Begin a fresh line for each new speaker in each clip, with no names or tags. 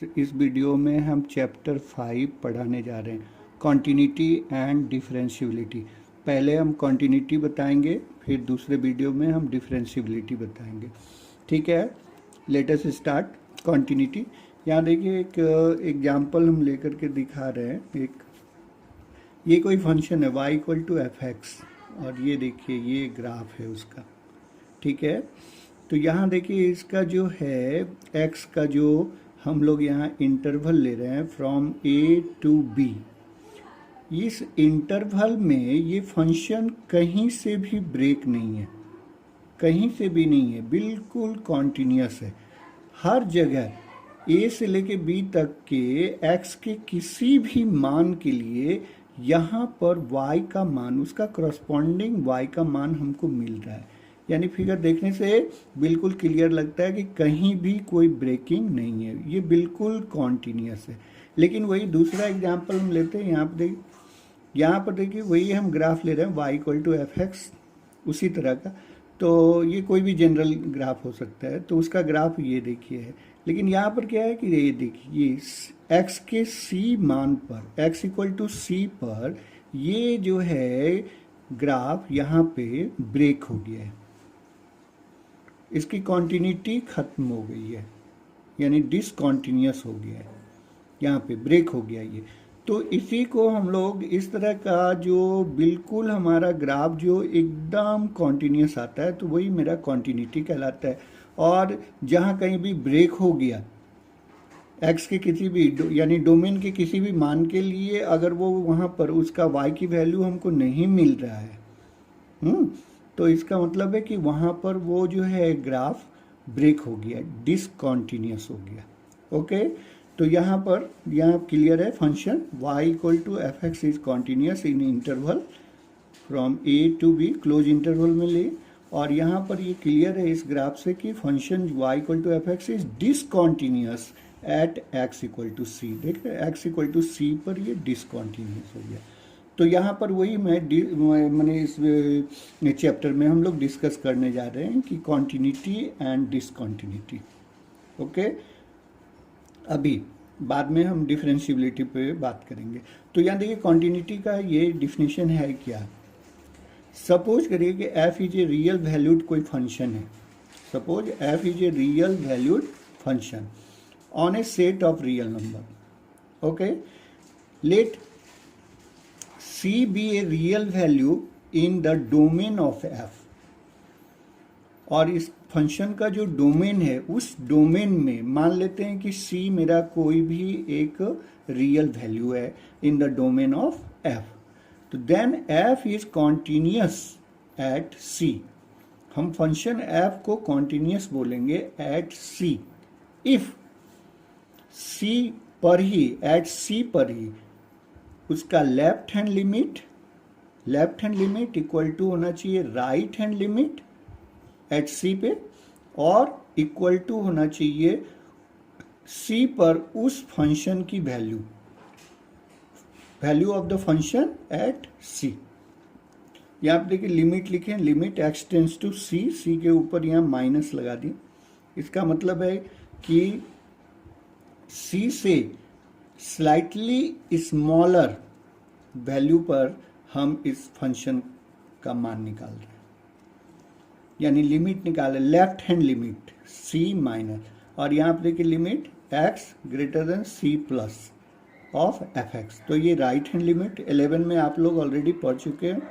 इस वीडियो में हम चैप्टर 5 पढ़ाने जा रहे हैं, कॉन्टिन्यूटी एंड डिफरेंशियबिलिटी। पहले हम कॉन्टिन्यूटी बताएंगे, फिर दूसरे वीडियो में हम डिफरेंशियबिलिटी बताएंगे। ठीक है, लेट अस स्टार्ट कॉन्टिन्यूटी। यहाँ देखिए एक एग्जांपल हम लेकर के दिखा रहे हैं। ये कोई फंक्शन है y equal to F x, और ये देखिए ये ग्राफ है उसका। ठीक है, तो यहाँ देखिए इसका जो है x का जो हम लोग यहाँ इंटरवल ले रहे हैं फ्रॉम a टू b। इस इंटरवल में ये फंक्शन कहीं से भी ब्रेक नहीं है, कहीं से भी नहीं है, बिल्कुल कॉन्टिन्यूस है। हर जगह a से लेके b तक के x के किसी भी मान के लिए यहाँ पर y का मान, उसका करस्पॉन्डिंग y का मान हमको मिल रहा है। यानी फिगर देखने से बिल्कुल क्लियर लगता है कि कहीं भी कोई ब्रेकिंग नहीं है, ये बिल्कुल कॉन्टिन्यूस है। लेकिन वही दूसरा एग्जांपल हम लेते हैं। यहाँ पर देखिए वही हम ग्राफ ले रहे हैं y equal to F x, उसी तरह का। तो ये कोई भी जनरल ग्राफ हो सकता है, तो उसका ग्राफ ये देखिए है। लेकिन यहाँ पर क्या है कि ये देखिए x के c मान पर, x इक्वल टू c पर ये जो है ग्राफ यहाँ पे ब्रेक हो गया है, इसकी कॉन्टिन्यूटी खत्म हो गई है, यानी डिसकॉन्टिन्यूस हो गया है, यहाँ पे ब्रेक हो गया ये। तो इसी को हम लोग इस तरह का जो बिल्कुल हमारा ग्राफ जो एकदम कॉन्टिन्यूस आता है, तो वही मेरा कॉन्टिन्यूटी कहलाता है। और जहाँ कहीं भी ब्रेक हो गया x के किसी भी यानी डोमेन के किसी भी मान के लिए, अगर वो वहाँ पर उसका y की वैल्यू हमको नहीं मिल रहा है, तो इसका मतलब है कि वहाँ पर वो जो है ग्राफ ब्रेक हो गया, डिसकॉन्टिन्यूस हो गया। ओके, तो यहाँ क्लियर है function y equal to F x is continuous in interval from a to b, close interval में ले। और यहाँ पर ये क्लियर है इस ग्राफ से कि function y equal to F x is discontinuous at x equal to C. देख रहे हैं x इक्वल टू सी पर ये डिसकॉन्टिन्यूस हो गया। तो यहाँ पर वही मैंने इस चैप्टर में हम लोग डिस्कस करने जा रहे हैं कि कॉन्टिन्यूटी एंड डिसकॉन्टिन्यूटी। ओके, अभी बाद में हम डिफरेंशियबिलिटी पे बात करेंगे। तो यहाँ देखिए कॉन्टिन्यूटी का ये डिफिनीशन है क्या। सपोज करिए कि f is a real valued कोई फंक्शन है। Suppose f is a real valued function on a set of real number. Okay, let C be a real value in the domain of f, और इस function का जो domain है उस domain में मान लेते हैं कि C मेरा कोई भी एक रियल वैल्यू है in the domain of f। तो then f is continuous at C। हम फंक्शन f को कॉन्टिन्यूस बोलेंगे एट C इफ C पर ही, एट C पर ही उसका left hand limit equal to होना चाहिए right hand limit at C पे, और इक्वल टू होना चाहिए सी पर उस फंक्शन की value of the function at C. यहाँ आप देखिए लिमिट लिखे, limit X tends to C, C के ऊपर यहाँ माइनस लगा दिए। इसका मतलब है कि सी से स्लाइटली स्मॉलर वैल्यू पर हम इस फंक्शन का मान निकाल रहे हैं, यानी लिमिट निकाले, left hand limit c minus, और यहाँ पर देखिए limit x greater then c plus of F x. तो ये राइट हैंड लिमिट 11 में आप लोग ऑलरेडी पढ़ चुके हैं।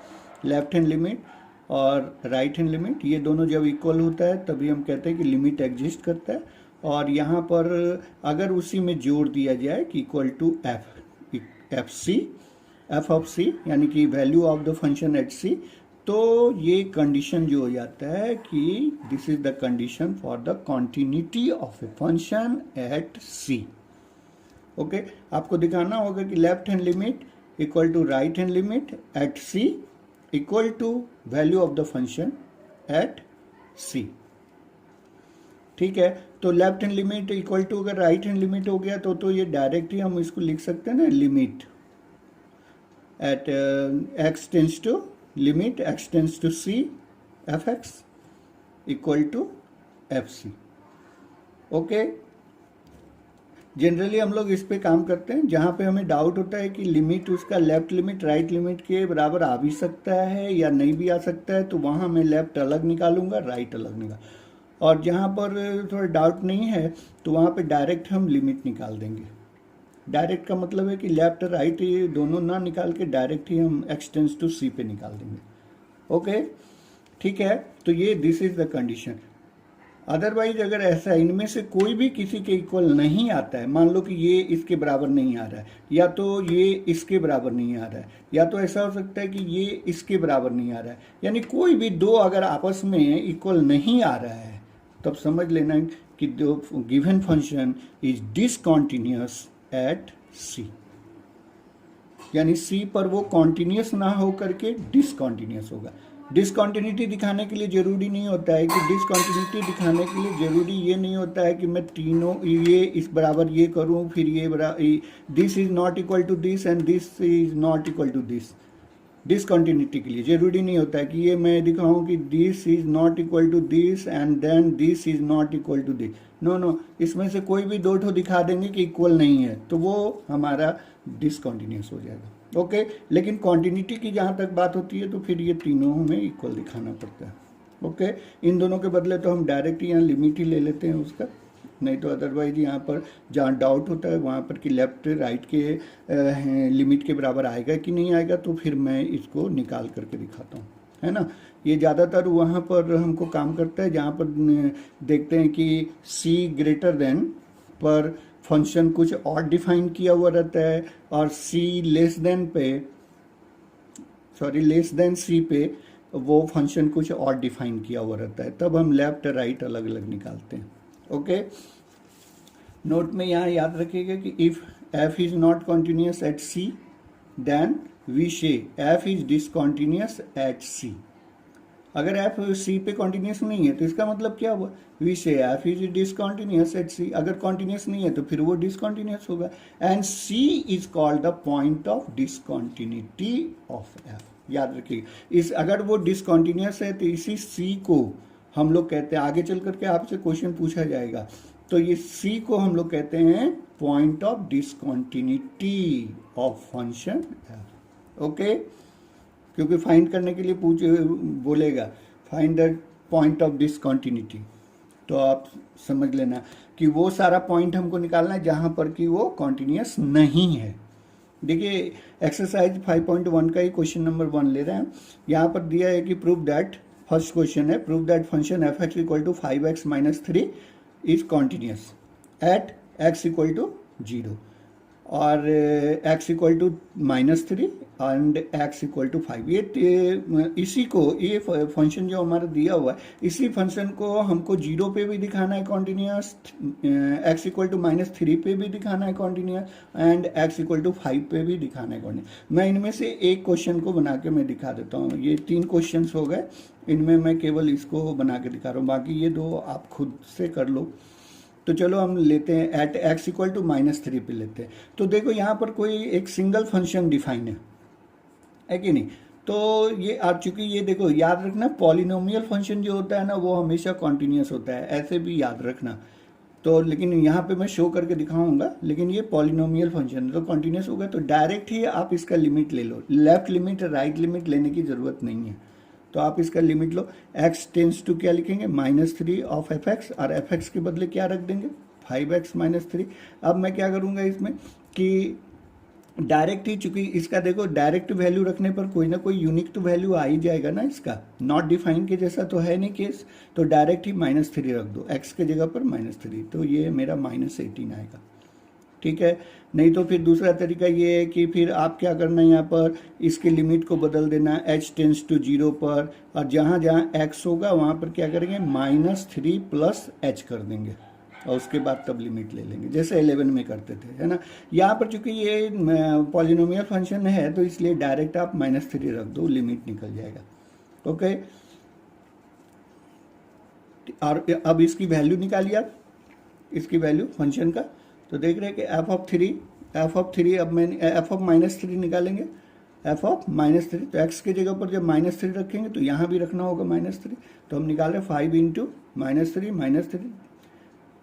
लेफ्ट हैंड लिमिट और राइट हैंड लिमिट ये दोनों जब इक्वल होता है तभी हम कहते हैं कि लिमिट एग्जिस्ट करता है। और यहाँ पर अगर उसी में जोड़ दिया जाए कि equal to F of C, यानी कि value of the function at C, तो ये कंडीशन जो हो जाता है कि this is the condition for the continuity of a function at C. Okay, आपको दिखाना होगा कि left hand limit equal to right hand limit at C equal to value of the function at C. ठीक है, तो left hand limit equal to अगर right hand limit हो गया तो ये डायरेक्ट ही हम इसको लिख सकते हैं ना, limit at x tends to limit x tends to c f x equal to f c. Okay, generally हम लोग इस पे काम करते हैं जहाँ पे हमें डाउट होता है कि लिमिट उसका लेफ्ट लिमिट राइट लिमिट के बराबर आ भी सकता है या नहीं भी आ सकता है, तो वहाँ मैं लेफ्ट अलग निकालूंगा, राइट अलग निकाल। और जहाँ पर थोड़ा डाउट नहीं है तो वहाँ पे डायरेक्ट हम लिमिट निकाल देंगे। डायरेक्ट का मतलब है कि लेफ्ट राइट ये दोनों ना निकाल के डायरेक्ट ही हम x टेंड्स टू c पे निकाल देंगे। ओके, ठीक है। तो ये this is the condition. Otherwise अगर ऐसा इनमें से कोई भी किसी के इक्वल नहीं आता है, मान लो कि ये इसके बराबर नहीं आ रहा है, या तो ये इसके बराबर नहीं आ रहा है, या तो ऐसा हो सकता है कि ये इसके बराबर नहीं आ रहा है, यानी कोई भी दो अगर आपस में इक्वल नहीं आ रहा है, तब समझ लेना कि दो given function is discontinuous at C, यानी सी पर वो कॉन्टिन्यूअस ना हो करके डिसकॉन्टिन्यूअस होगा। डिसकॉन्टिन्यूटी दिखाने के लिए जरूरी नहीं होता है कि डिसकॉन्टिन्यूटी दिखाने के लिए जरूरी ये नहीं होता है कि मैं तीनों ये इस बराबर ये करूं, फिर ये बराबर this is not equal to this and this is not equal to this. Discontinuity के लिए जरूरी नहीं होता है कि ये मैं दिखाऊं कि this is not equal to this and then this is not equal to this. No no, इसमें से कोई भी दो ठो दिखा देंगे कि इक्वल नहीं है तो वो हमारा डिसकॉन्टिन्यूअस हो जाएगा। ओके, लेकिन कॉन्टिन्यूटी की जहाँ तक बात होती है तो फिर ये तीनों हमें इक्वल दिखाना पड़ता है। ओके, इन दोनों के बदले तो हम डायरेक्ट यहाँ लिमिट ही ले लेते हैं उसका, नहीं तो अदरवाइज यहाँ पर जहाँ डाउट होता है वहाँ पर कि लेफ्ट राइट के लिमिट के बराबर आएगा कि नहीं आएगा, तो फिर मैं इसको निकाल करके दिखाता हूँ, है ना। ये ज़्यादातर वहाँ पर हमको काम करता है जहाँ पर देखते हैं कि c ग्रेटर देन पर फंक्शन कुछ और डिफाइन किया हुआ रहता है और c लेस देन c पे वो फंक्शन कुछ और डिफाइन किया हुआ रहता है, तब हम लेफ्ट राइट अलग अलग निकालते हैं। ओके, नोट में यहाँ याद रखिएगा कि if f is not continuous at c then we say f is discontinuous at c। अगर f c पे कॉन्टिन्यूस नहीं है तो इसका मतलब क्या हुआ, we say f is discontinuous at c। अगर कॉन्टिन्यूस नहीं है तो फिर वो डिसकॉन्टिन्यूस होगा and c is called the point of discontinuity of f। याद रखिएगा, इस अगर वो डिसकॉन्टिन्यूस है तो इसी c को हम लोग कहते हैं, आगे चल करके आपसे क्वेश्चन पूछा जाएगा, तो ये c को हम लोग कहते हैं point of discontinuity of function f। Okay, क्योंकि फाइंड करने के लिए बोलेगा find the point of discontinuity, तो आप समझ लेना कि वो सारा पॉइंट हमको निकालना है जहां पर कि वो कॉन्टिन्यूअस नहीं है। देखिए एक्सरसाइज 5.1 का ही क्वेश्चन नंबर 1 ले रहे हैं। यहाँ पर दिया है कि प्रूव दैट, फर्स्ट क्वेश्चन है, prove that function f x equal to 5x - 3 is continuous at x equal to 0 और x equal to -3 and x equal to 5। ये इसी को, ये फंक्शन जो हमारा दिया हुआ है, इसी फंक्शन को हमको 0 पे भी दिखाना है कॉन्टिन्यूअस, x इक्वल टू -3 पे भी दिखाना है continuous and x equal to 5 पे भी दिखाना है कॉन्टिन्यूअस। मैं इनमें से एक क्वेश्चन को बना के मैं दिखा देता हूँ। ये 3 क्वेश्चन हो गए, इनमें मैं केवल इसको बना के दिखा रहा हूँ, बाकी ये 2 आप खुद से कर लो। तो चलो हम लेते हैं एट x इक्वल टू -3 पे लेते हैं। तो देखो यहाँ पर कोई एक सिंगल फंक्शन डिफाइन है कि नहीं, तो ये आप चूंकि ये देखो याद रखना, पॉलिनोमियल फंक्शन जो होता है ना वो हमेशा कॉन्टिन्यूअस होता है, ऐसे भी याद रखना। तो लेकिन यहाँ पे मैं शो करके दिखाऊंगा, लेकिन ये पॉलिनोमियल फंक्शन तो कॉन्टिन्यूअस होगा, तो डायरेक्ट ही आप इसका लिमिट ले लो, लेफ्ट लिमिट राइट लिमिट लेने की जरूरत नहीं है। तो आप इसका लिमिट लो, x टेंस टू क्या लिखेंगे -3 ऑफ fx, और fx के बदले क्या रख देंगे 5x - 3। अब मैं क्या करूँगा इसमें कि डायरेक्ट ही, चूंकि इसका देखो डायरेक्ट वैल्यू रखने पर कोई ना कोई यूनिक तो वैल्यू आ ही जाएगा ना, इसका नॉट डिफाइन के जैसा तो है नहीं केस, तो डायरेक्ट ही -3 रख दो, x के जगह पर -3, तो ये मेरा -18 आएगा। ठीक है, नहीं तो फिर दूसरा तरीका ये है कि फिर आप क्या करना है, यहाँ पर इसके लिमिट को बदल देना h टेंस टू 0 पर, और जहाँ जहाँ x होगा वहाँ पर क्या करेंगे -3 + h कर देंगे और उसके बाद तब लिमिट ले लेंगे, जैसे 11 में करते थे, है ना। यहाँ पर चूंकि ये पॉलिनोमियल फंक्शन है तो इसलिए डायरेक्ट आप -3 रख दो, लिमिट निकल जाएगा। ओके, और अब इसकी वैल्यू निकालिए आप, इसकी वैल्यू फंक्शन का, तो देख रहे हैं कि f ऑफ 3 अब मैंने f ऑफ -3 निकालेंगे, f ऑफ -3, तो x के जगह पर जब -3 रखेंगे तो यहाँ भी रखना होगा -3, तो हम निकाल रहे 5 × -3 -3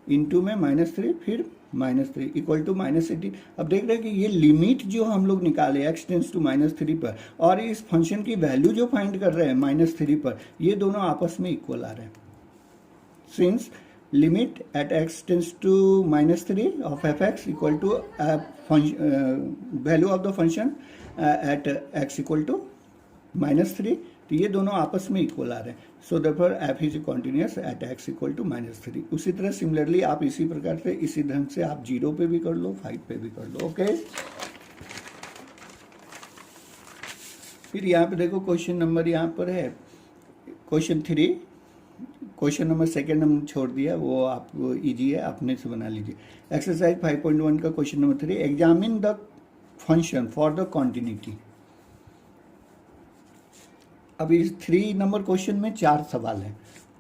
इंटू में -3 फिर -3 इक्वल टू -18। अब देख रहे हैं कि ये लिमिट जो हम लोग निकाले x टेंस टू -3 पर और इस फंक्शन की वैल्यू जो फाइंड कर रहे हैं -3 पर, ये दोनों आपस में इक्वल आ रहे हैं। Since limit at x tends to -3 of fx equal to value of the function at x equal to -3, तो ये दोनों आपस में इक्वल आ रहे हैं। So therefore f is continuous at x equal to -3। उसी तरह सिमिलरली आप इसी प्रकार से इसी ढंग से आप 0 पे भी कर लो, 5 पे भी कर लो। ओके, फिर यहाँ पे देखो क्वेश्चन नंबर यहाँ पर है क्वेश्चन 3। क्वेश्चन नंबर सेकेंड हम छोड़ दिया, वो आप इजी है, अपने से बना लीजिए। एक्सरसाइज 5.1 का question number 3, examine the function for the continuity. अब इस 3 नंबर क्वेश्चन में 4 सवाल है,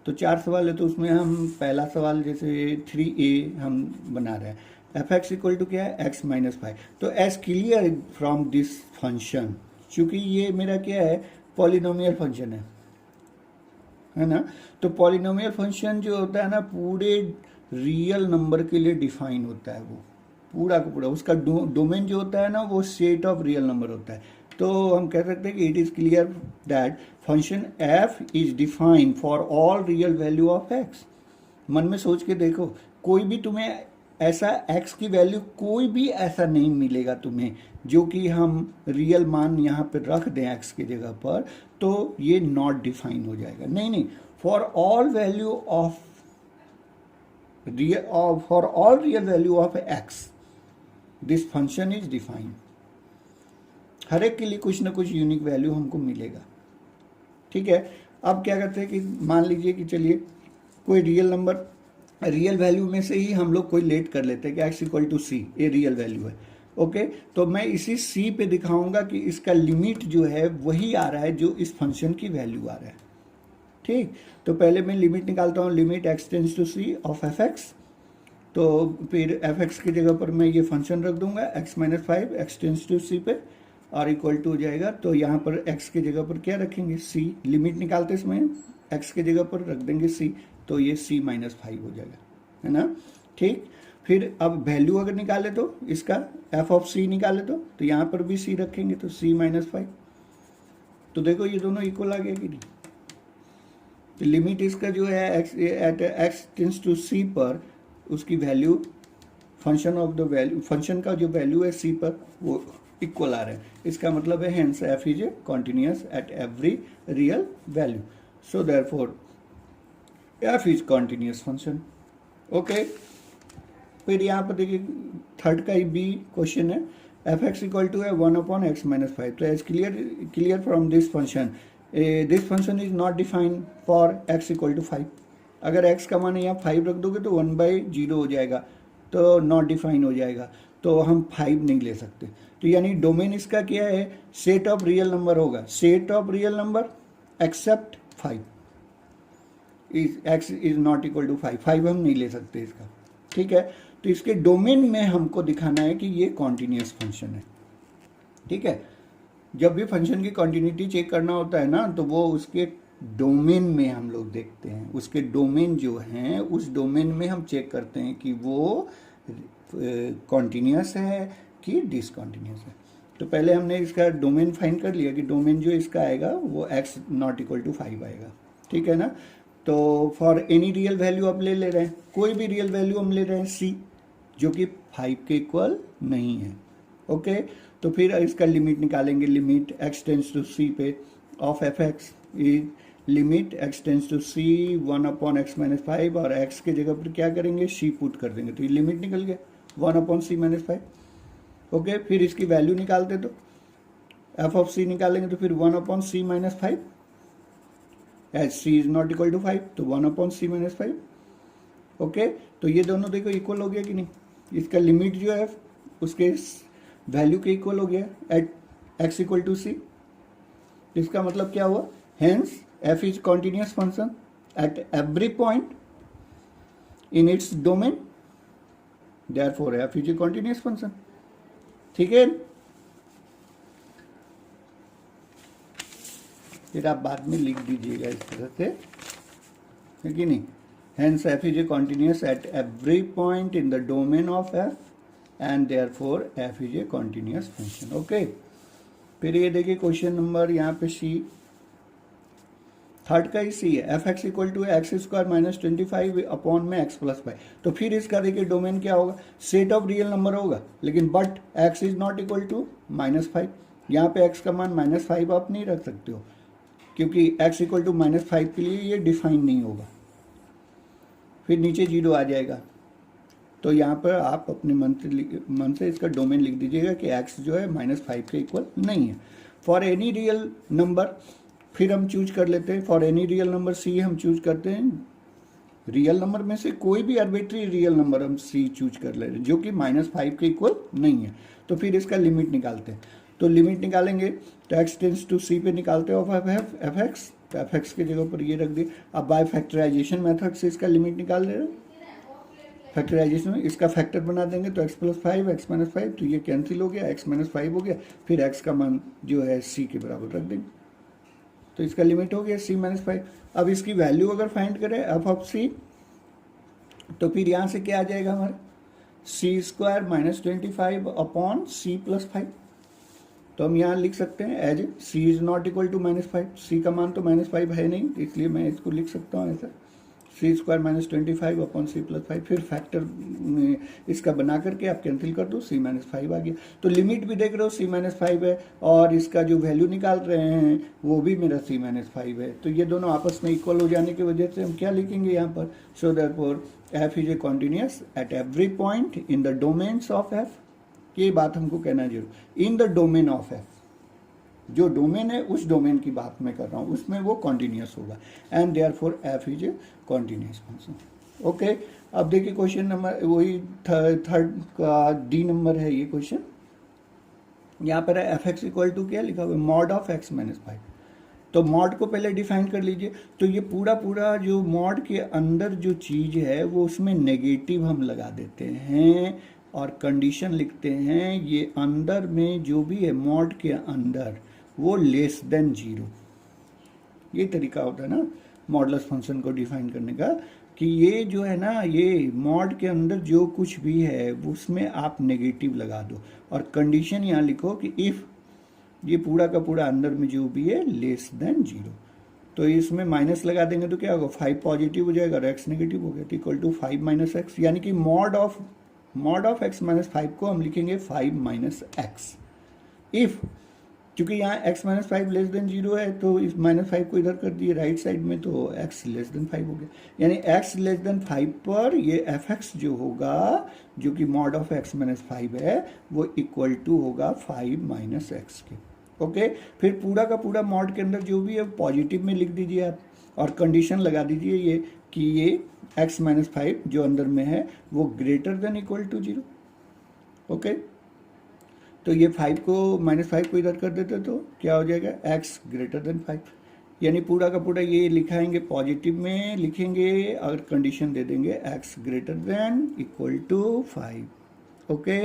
तो 4 सवाल है, तो उसमें हम पहला सवाल जैसे 3a हम बना रहे हैं। एफ एक्स इक्वल टू क्या है, x माइनस 5। तो as clear from this function, चूंकि ये मेरा क्या है, पॉलिनोमियल फंक्शन है ना, तो पॉलिनोमियल फंक्शन जो होता है ना, पूरे रियल नंबर के लिए डिफाइन होता है, वो पूरा का पूरा उसका डोमेन जो होता है ना, वो सेट ऑफ रियल नंबर होता है। तो हम कह सकते हैं कि it is clear that function F is defined for all real value of x. मन में सोच के देखो, कोई भी तुम्हें ऐसा एक्स की वैल्यू कोई भी ऐसा नहीं मिलेगा तुम्हें जो कि हम रियल मान यहाँ पे रख दें एक्स की जगह पर, तो ये नॉट डिफाइन हो जाएगा। नहीं, for all value of for all real value of X this function is defined. हर एक के लिए कुछ ना कुछ यूनिक वैल्यू हमको मिलेगा, ठीक है। अब क्या करते हैं कि मान लीजिए कि चलिए कोई रियल नंबर, रियल वैल्यू में से ही हम लोग कोई लेट कर लेते हैं कि x इक्वल टू सी, ये रियल वैल्यू है। ओके, तो मैं इसी c पे दिखाऊंगा कि इसका लिमिट जो है वही आ रहा है जो इस फंक्शन की वैल्यू आ रहा है, ठीक। तो पहले मैं लिमिट निकालता हूँ, limit x tends to c of F x. तो फिर एफ एक्स की जगह पर मैं ये फंक्शन रख दूंगा x minus 5 x tends to c पे, और इक्वल टू हो जाएगा। तो यहाँ पर x की जगह पर क्या रखेंगे, c। लिमिट निकालते समय x की जगह पर रख देंगे c, तो ये c माइनस 5 हो जाएगा, है ना, ठीक। फिर अब वैल्यू अगर निकाले तो इसका f ऑफ c निकाले तो यहाँ पर भी c रखेंगे, तो c माइनस 5। तो देखो ये दोनों इक्वल आ गया कि नहीं। तो लिमिट इसका जो है at x tends to c पर, उसकी value function of the value, function का जो वैल्यू है c पर, वो इक्वल आ रहे हैं। इसका मतलब है hence f is a continuous at every real value, so therefore f is continuous function. Okay, फिर यहाँ पर देखिए थर्ड का ही बी क्वेश्चन है, एफ एक्स इक्वल टू है 1 अपॉन एक्स माइनस 5। तो as clear from this function is not defined for x equal to 5। अगर x का मान यहाँ 5 रख दोगे तो 1/0 हो जाएगा, तो नॉट डिफाइन हो जाएगा, तो हम 5 नहीं ले सकते। तो यानी डोमेन इसका क्या है, सेट ऑफ रियल नंबर होगा, set of real number except 5 is x is not equal to 5 हम नहीं ले सकते इसका, ठीक है। तो इसके डोमेन में हमको दिखाना है कि ये कॉन्टिन्यूअस फंक्शन है, ठीक है। जब भी फंक्शन की कॉन्टिन्यूटी चेक करना होता है ना, तो वो उसके डोमेन में हम लोग देखते हैं, उसके डोमेन जो हैं उस डोमेन में हम चेक करते हैं कि वो कॉन्टिन्यूअस है कि डिसकॉन्टिन्यूअस है। तो पहले हमने इसका डोमेन फाइंड कर लिया कि डोमेन जो इसका आएगा वो x नॉट इक्वल टू 5 आएगा, ठीक है ना। तो फॉर एनी रियल वैल्यू आप ले रहे हैं, कोई भी रियल वैल्यू हम ले रहे हैं c, जो कि 5 के इक्वल नहीं है। ओके, तो फिर इसका लिमिट निकालेंगे, limit x tends to c पे of F x is limit x tends to c 1 upon x minus 5, और x की जगह पर क्या करेंगे, c पुट कर देंगे, तो ये लिमिट निकल गया 1 अपॉन c माइनस 5। ओके, फिर इसकी वैल्यू निकालते तो f ऑफ c निकालेंगे, तो फिर 1 upon c minus 5, as c is not equal to 5, तो 1 अपॉन c माइनस 5। ओके, तो ये दोनों देखो इक्वल हो गया कि नहीं, इसका लिमिट जो है उसके वैल्यू के इक्वल हो गया at x equal to c। इसका मतलब क्या हुआ, hence f is continuous function at every point in its domain, therefore f is a continuous function, ठीक है। फिर आप बाद में लिख दीजिएगा इस तरह से, है कि नहीं, hence f is a continuous at every point in the domain of f and therefore f is a continuous function. Okay, फिर ये देखिए क्वेश्चन नंबर यहाँ पे सी, थर्ड का ही सी है, f x equal to x square minus 25 upon में x plus 5। तो फिर इसका देखिए डोमेन क्या होगा, सेट ऑफ रियल नंबर होगा, लेकिन but x is not equal to -5। यहाँ पे एक्स का मान -5 आप नहीं रख सकते हो, क्योंकि एक्स इक्वल टू -5 के लिए ये डिफाइन नहीं होगा, फिर नीचे 0 आ जाएगा। तो यहाँ पर आप अपने मन से इसका डोमेन लिख दीजिएगा कि एक्स जो है -5 के इक्वल नहीं है। फॉर एनी रियल नंबर फिर हम चूज कर लेते हैं, for any real number C हम चूज करते हैं, रियल नंबर में से कोई भी आर्बिट्री रियल नंबर हम सी चूज कर ले रहे हैं जो कि -5 के इक्वल नहीं है। तो फिर इसका लिमिट निकालते हैं, तो लिमिट निकालेंगे तो x टेंस टू सी पे निकालते हैं ऑफ एफ एक्स की जगह पर ये रख दिए। अब बाय फैक्टराइजेशन मेथड से इसका लिमिट निकाल ले रहे हैं, फैक्टराइजेशन में इसका फैक्टर बना देंगे तो x + 5 x - 5, तो ये कैंसिल हो गया, x - 5 हो गया, फिर x का मान जो है c के बराबर रख देंगे, तो इसका लिमिट हो गया c - 5। अब इसकी वैल्यू अगर फाइंड करें एफ ऑफ सी, तो फिर यहाँ से क्या आ जाएगा हमारा c² - 25 अपॉन c + 5। तो हम यहाँ लिख सकते हैं as c is not equal to -5, c का मान तो -5 है नहीं, इसलिए मैं इसको लिख सकता हूँ ऐसा c² - 25 अपॉन c + 5, फिर फैक्टर इसका बना करके आप कैंसिल कर दो, c - 5 आ गया। तो लिमिट भी देख रहे हो c - 5 है, और इसका जो वैल्यू निकाल रहे हैं वो भी मेरा c - 5 है, तो ये दोनों आपस में इक्वल हो जाने की वजह से हम क्या लिखेंगे यहाँ पर, सो therefore f is a continuous at every point in the domains of f। ये बात हमको कहना जरूर, इन द डोमेन ऑफ f, जो डोमेन है उस डोमेन की बात मैं कर रहा हूँ, उसमें वो कॉन्टिन्यूअस होगा, and therefore F is a continuous function. Okay, अब देखिए क्वेश्चन नंबर वही थर्ड का डी नंबर है ये क्वेश्चन। यहाँ पर एफ एक्स इक्वल टू क्या लिखा हुआ है, मॉड ऑफ x - 5। तो मॉड को पहले डिफाइन कर लीजिए, तो ये पूरा जो मॉड के अंदर जो चीज है वो उसमें नेगेटिव हम लगा देते हैं और कंडीशन लिखते हैं, ये अंदर में जो भी है मॉड के अंदर वो लेस देन 0। ये तरीका होता है ना मॉडुलस फंक्शन को डिफाइन करने का, कि ये जो है ना, ये मॉड के अंदर जो कुछ भी है उसमें आप नेगेटिव लगा दो और कंडीशन यहाँ लिखो कि इफ ये पूरा का पूरा अंदर में जो भी है लेस देन 0। तो इसमें माइनस लगा देंगे तो क्या होगा, 5 पॉजिटिव हो जाएगा और x नेगेटिव हो गया, तो इक्वल टू 5 - x, यानी कि मॉड ऑफ x - 5 को हम लिखेंगे 5 - x। इफ क्योंकि यहाँ x - 5 लेस देन 0 है, तो इस -5 को इधर कर दिए राइट साइड में, तो x लेस देन 5 हो गया, यानी x लेस देन 5 पर ये fx जो होगा, जो कि मॉड ऑफ x - 5 है, वो इक्वल टू होगा 5 - x के। ओके, फिर पूरा का पूरा मॉड के अंदर जो भी है पॉजिटिव में लिख दीजिए आप, और कंडीशन लगा दीजिए ये कि ये x - 5 जो अंदर में है वो greater than equal to 0। Okay, तो ये 5 को -5 को इधर कर देते तो क्या हो जाएगा, x ग्रेटर देन 5, यानी पूरा का पूरा ये लिखाएंगे पॉजिटिव में लिखेंगे और कंडीशन दे देंगे x greater than equal to 5। Okay,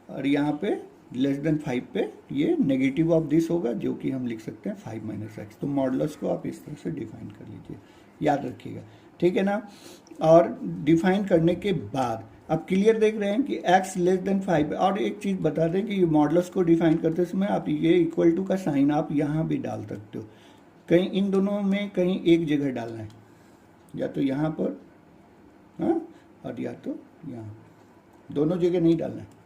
और यहाँ पे लेस देन 5 पे ये नेगेटिव ऑफ दिस होगा, जो कि हम लिख सकते हैं 5 - x। तो मॉडुलस को आप इस तरह से डिफाइन कर लीजिए, याद रखिएगा, ठीक है ना। और डिफाइन करने के बाद अब क्लियर देख रहे हैं कि x लेस देन 5। और एक चीज़ बता दें कि ये मॉडुलस को डिफाइन करते समय आप ये इक्वल टू का साइन आप यहाँ भी डाल सकते हो, कहीं इन दोनों में कहीं एक जगह डालना है, या तो यहाँ पर, हाँ, और या तो यहाँ, दोनों जगह नहीं डालना है।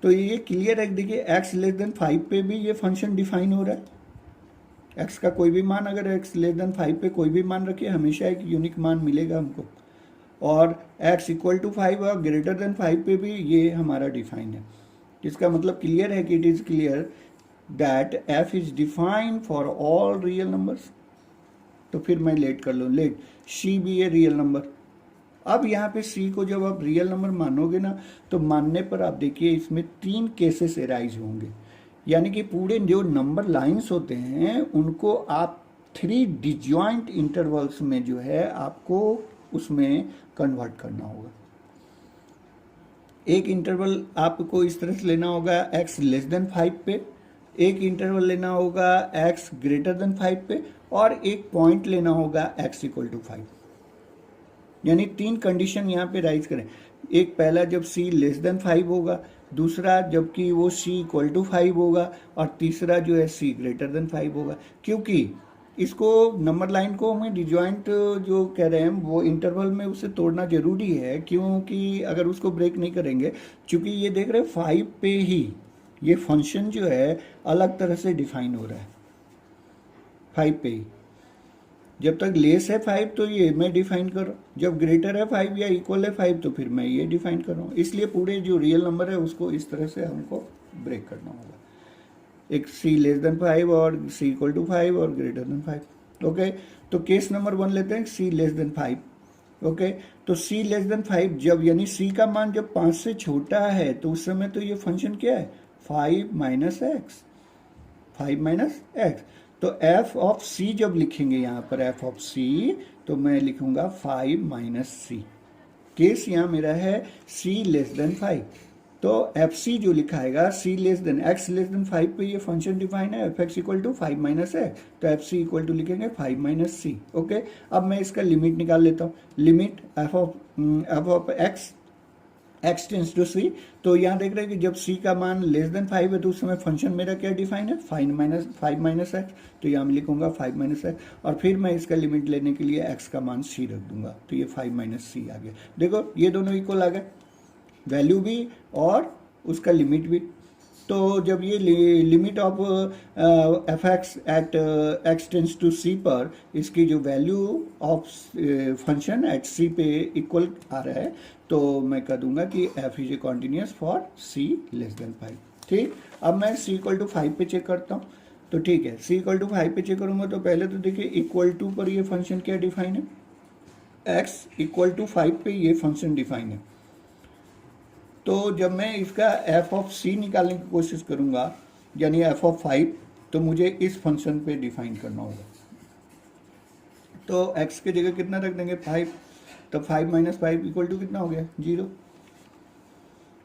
तो ये क्लियर है, देखिए x लेस देन 5 पे भी ये फंक्शन डिफाइन हो रहा है। x का कोई भी मान, अगर x लेस देन 5 पे कोई भी मान रखिए, हमेशा एक यूनिक मान मिलेगा हमको, और x इक्वल टू 5 और ग्रेटर देन 5 पे भी ये हमारा डिफाइन है। इसका मतलब क्लियर है कि it is clear that f is defined for all real numbers. तो फिर मैं लेट कर लूँ, लेट c भी है रियल नंबर। अब यहाँ पे c को जब आप रियल नंबर मानोगे ना, तो मानने पर आप देखिए इसमें 3 केसेस एराइज होंगे, यानी कि पूरे जो नंबर लाइंस होते हैं उनको आप 3 डिजॉइंट इंटरवल्स में जो है आपको उसमें कन्वर्ट करना होगा। एक इंटरवल आपको इस तरह से लेना होगा x लेस देन 5 पे, एक इंटरवल लेना होगा x ग्रेटर देन 5 पे, और एक पॉइंट लेना होगा x इक्वल टू 5। यानी 3 कंडीशन यहाँ पे राइज करें। एक पहला जब c लेस देन 5 होगा, दूसरा जबकि वो c इक्वल टू 5 होगा, और तीसरा जो है c ग्रेटर देन 5 होगा। क्योंकि इसको नंबर लाइन को हमें डिजॉइंट जो कह रहे हैं वो इंटरवल में उसे तोड़ना जरूरी है, क्योंकि अगर उसको ब्रेक नहीं करेंगे, क्योंकि ये देख रहे हैं 5 पे ही ये फंक्शन जो है अलग तरह से डिफाइन हो रहा है 5 पे ही। जब तक लेस है 5 तो ये मैं डिफाइन कर रहा हूँ, जब ग्रेटर है 5 या इक्वल है 5 तो फिर मैं ये डिफाइन कर रहा हूँ। इसलिए पूरे जो रियल नंबर है उसको इस तरह से हमको ब्रेक करना होगा, एक c लेस देन 5 और c इक्वल टू 5 और ग्रेटर देन 5। ओके, तो केस नंबर 1 लेते हैं, c लेस देन 5। ओके, तो c लेस देन 5 जब, यानी c का मान जब 5 से छोटा है तो उस समय तो ये फंक्शन क्या है 5 माइनस एक्स, 5 माइनस एक्स। तो f ऑफ c जब लिखेंगे यहाँ पर f ऑफ c, तो मैं लिखूंगा 5 माइनस c। केस यहाँ मेरा है c लेस देन 5, तो एफ सी जो लिखा है c less than x less than 5 पे ये फंक्शन डिफाइन है f x equal to 5 minus x, तो एफ सी इक्वल टू लिखेंगे 5 माइनस सी। ओके, अब मैं इसका लिमिट निकाल लेता हूँ, limit F of X tends to C. तो यहाँ देख रहे हैं कि जब c का मान लेस देन 5 है तो उस समय फंक्शन मेरा क्या डिफाइन है 5 माइनस एक्स, तो यहाँ मैं लिखूंगा 5 माइनस एक्स, और फिर मैं इसका लिमिट लेने के लिए x का मान c रख दूंगा, तो ये 5 माइनस सी आ गया। देखो ये दोनों इक्वल आ गए, वैल्यू भी और उसका लिमिट भी। तो जब ये limit of F X at X tends to C पर इसकी जो value of function at C पे इक्वल आ रहा है, तो मैं कह दूंगा कि f is a continuous for C less than 5। ठीक, अब मैं सी इक्वल टू 5 पे चेक करता हूँ। तो ठीक है, सी इक्वल टू 5 पे चेक करूंगा तो पहले तो देखिए इक्वल टू पर ये फंक्शन क्या डिफाइन है, एक्स इक्वल टू 5 पे ये फंक्शन डिफाइन है। तो जब मैं इसका एफ ऑफ सी निकालने की कोशिश करूंगा, यानी एफ ऑफ 5, तो मुझे इस फंक्शन पे डिफाइन करना होगा। तो x की जगह कितना रख देंगे 5, तो 5 माइनस 5 इक्वल टू कितना हो गया 0।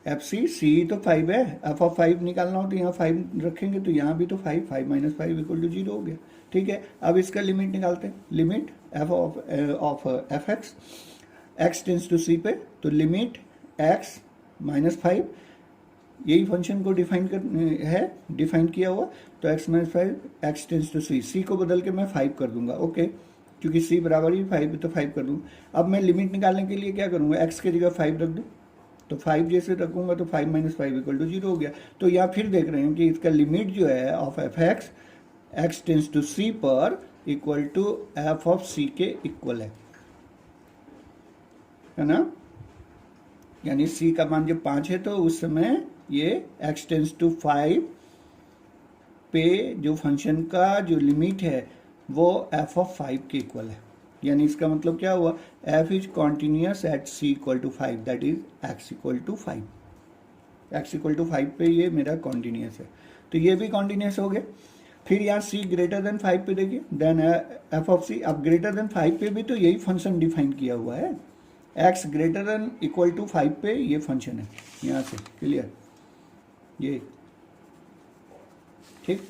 एफ सी तो 5 है, एफ ऑफ 5 निकालना हो तो यहाँ 5 रखेंगे, तो यहाँ भी तो 5 माइनस 5 इक्वल टू 0 हो गया। ठीक है, अब इसका लिमिट निकालते हैं, limit F of F X tends to C पे, तो लिमिट x माइनस 5, यही फंक्शन को डिफाइन किया हुआ, तो x minus 5 X tends to C, C को बदल के मैं 5 कर दूंगा। ओके, क्योंकि c बराबर ही 5 है तो 5 कर दूंगा। अब मैं लिमिट निकालने के लिए क्या करूंगा, x की जगह 5 रख दूं, तो 5 जैसे रखूंगा तो 5 माइनस 5 इक्वल टू 0 हो गया। तो यहाँ फिर देख रहे हैं कि इसका लिमिट जो है of F X X tends to C पर equal to F of C के इक्वल है ना, यानी c का मान जब 5 है तो उस समय ये x टेंस टू 5 पे जो फंक्शन का जो लिमिट है वो f ऑफ 5 के इक्वल है। यानी इसका मतलब क्या हुआ, f is continuous at c equal to 5, that is x equal to 5, x equal to 5 पे ये मेरा कॉन्टिन्यूस है, तो ये भी कॉन्टिन्यूस हो गया। फिर यहाँ c ग्रेटर देन 5 पे देखिए, देन f ऑफ c, अब ग्रेटर देन 5 पे भी तो यही फंक्शन डिफाइन किया हुआ है, x greater than equal to 5 पे ये फंक्शन है, यहाँ से क्लियर ये। ठीक,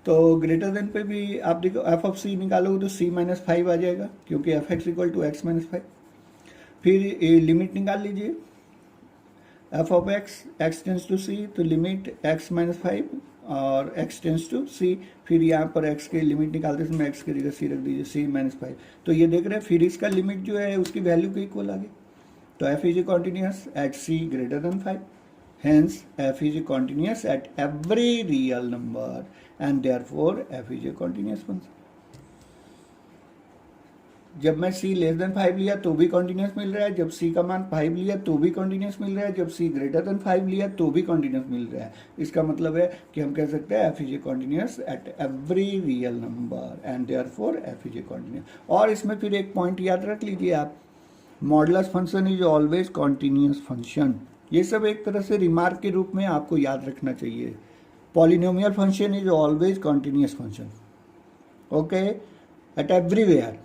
तो ग्रेटर देन पे भी आप देखो एफ ऑफ सी निकालोगे तो c माइनस 5 आ जाएगा, क्योंकि F x equal to X minus 5। फिर लिमिट निकाल लीजिए F of X X tends to C, तो लिमिट x माइनस 5 और x टेंस टू c, फिर यहाँ पर x के लिमिट निकालते समय x की जगह c रख दीजिए, c माइनस 5। तो ये देख रहे हैं फिर इसका लिमिट जो है उसकी वैल्यू के इक्वल आ गई, तो f is a continuous at c greater than 5, hence f is a continuous at every real number and therefore f is a continuous function. जब मैं c लेस देन 5 लिया तो भी कॉन्टिन्यूस मिल रहा है, जब c का मान 5 लिया तो भी कॉन्टिन्यूस मिल रहा है, जब c ग्रेटर देन 5 लिया तो भी कॉन्टिन्यूस मिल रहा है। इसका मतलब है कि हम कह सकते हैं f is a continuous at every real number and therefore f is a continuous. और इसमें फिर एक पॉइंट याद रख लीजिए आप, modulus function is always continuous function, ये सब एक तरह से रिमार्क के रूप में आपको याद रखना चाहिए। Polynomial function is always continuous function, okay, eight everywhere,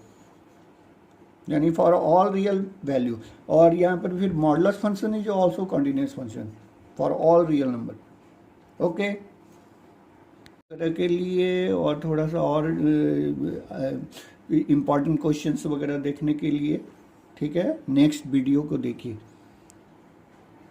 यानी फॉर ऑल रियल वैल्यू। और यहाँ पर फिर modulus function is also continuous function for all real number, okay. तरह के लिए और थोड़ा सा और इम्पॉर्टेंट क्वेश्चंस वगैरह देखने के लिए ठीक है, नेक्स्ट वीडियो को देखिए।